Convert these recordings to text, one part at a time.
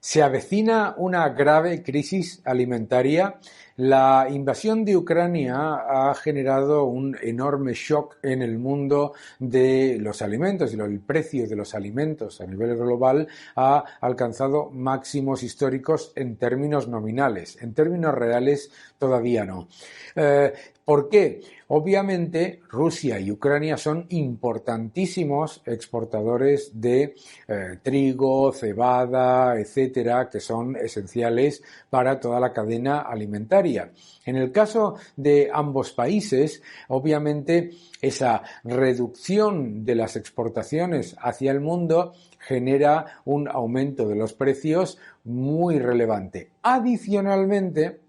Se avecina una grave crisis alimentaria. La invasión de Ucrania ha generado un enorme shock en el mundo de los alimentos y el precio de los alimentos a nivel global ha alcanzado máximos históricos en términos nominales. En términos reales todavía no. ¿Por qué? Obviamente Rusia y Ucrania son importantísimos exportadores de trigo, cebada, etcétera, que son esenciales para toda la cadena alimentaria. En el caso de ambos países, obviamente esa reducción de las exportaciones hacia el mundo genera un aumento de los precios muy relevante. Adicionalmente,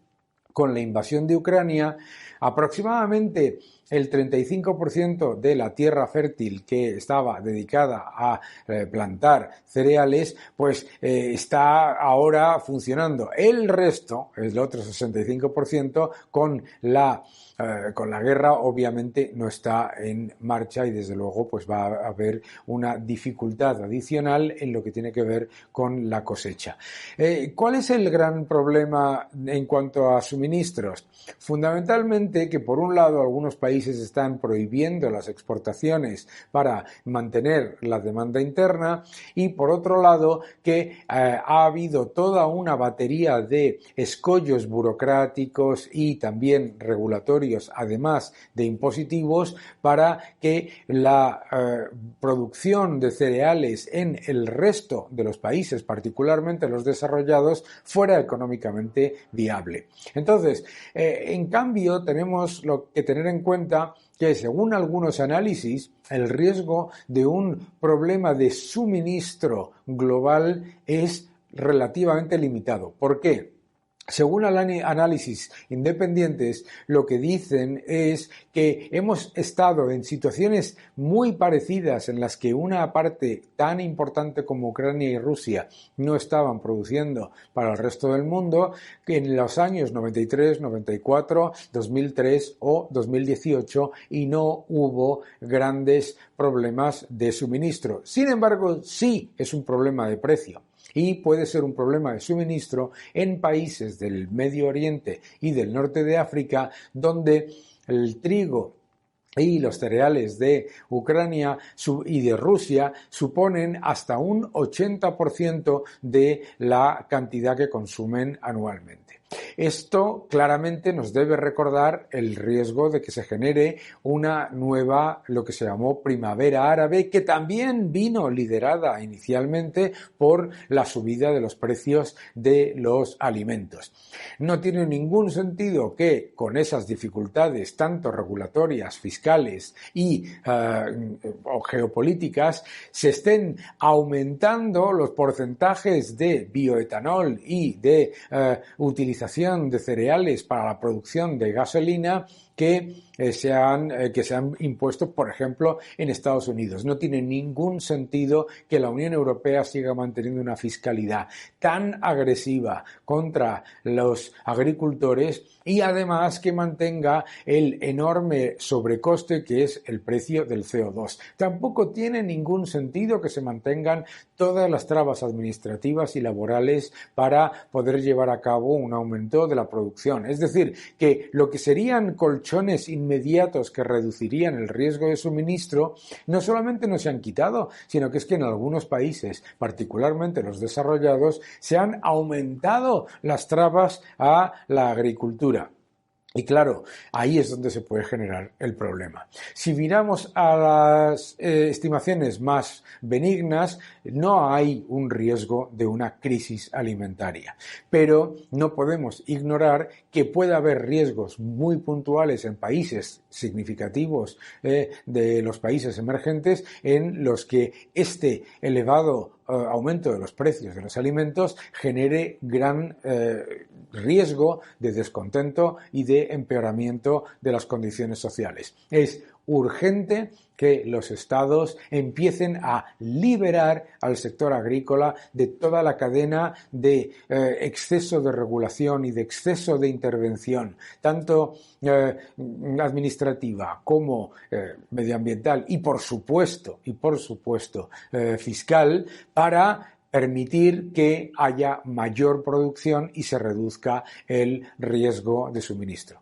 con la invasión de Ucrania, aproximadamente el 35% de la tierra fértil que estaba dedicada a plantar cereales, pues está ahora funcionando. El resto, el otro 65%, con la guerra obviamente no está en marcha y desde luego pues va a haber una dificultad adicional en lo que tiene que ver con la cosecha. ¿Cuál es el gran problema en cuanto a suministros? Fundamentalmente que por un lado algunos países están prohibiendo las exportaciones para mantener la demanda interna y por otro lado que ha habido toda una batería de escollos burocráticos y también regulatorios, además de impositivos, para que la producción de cereales en el resto de los países, particularmente los desarrollados, fuera económicamente viable. Entonces, en cambio, tenemos que tener en cuenta que, según algunos análisis, el riesgo de un problema de suministro global es relativamente limitado. ¿Por qué? Según análisis independientes, lo que dicen es que hemos estado en situaciones muy parecidas en las que una parte tan importante como Ucrania y Rusia no estaban produciendo para el resto del mundo, que en los años 93, 94, 2003 o 2018 y no hubo grandes problemas de suministro. Sin embargo, sí es un problema de precio. Y puede ser un problema de suministro en países del Medio Oriente y del norte de África, donde el trigo y los cereales de Ucrania y de Rusia suponen hasta un 80% de la cantidad que consumen anualmente. Esto claramente nos debe recordar el riesgo de que se genere una nueva, lo que se llamó primavera árabe, que también vino liderada inicialmente por la subida de los precios de los alimentos. No tiene ningún sentido que con esas dificultades, tanto regulatorias, fiscales y o geopolíticas, se estén aumentando los porcentajes de bioetanol y de utilización de cereales para la producción de gasolina que se han impuesto, por ejemplo, en Estados Unidos. No tiene ningún sentido que la Unión Europea siga manteniendo una fiscalidad tan agresiva contra los agricultores y además que mantenga el enorme sobrecoste que es el precio del CO2. Tampoco tiene ningún sentido que se mantengan todas las trabas administrativas y laborales para poder llevar a cabo un aumento de la producción. Es decir, que lo que serían colchones inmediatos que reducirían el riesgo de suministro no solamente no se han quitado, sino que es que en algunos países, particularmente los desarrollados, se han aumentado las trabas a la agricultura. Y claro, ahí es donde se puede generar el problema. Si miramos a las estimaciones más benignas, no hay un riesgo de una crisis alimentaria. Pero no podemos ignorar que puede haber riesgos muy puntuales en países significativos de los países emergentes en los que este elevado aumento de los precios de los alimentos genere gran riesgo de descontento y de empeoramiento de las condiciones sociales. Es urgente que los estados empiecen a liberar al sector agrícola de toda la cadena de exceso de regulación y de exceso de intervención, tanto administrativa como medioambiental y por supuesto fiscal, para permitir que haya mayor producción y se reduzca el riesgo de suministro.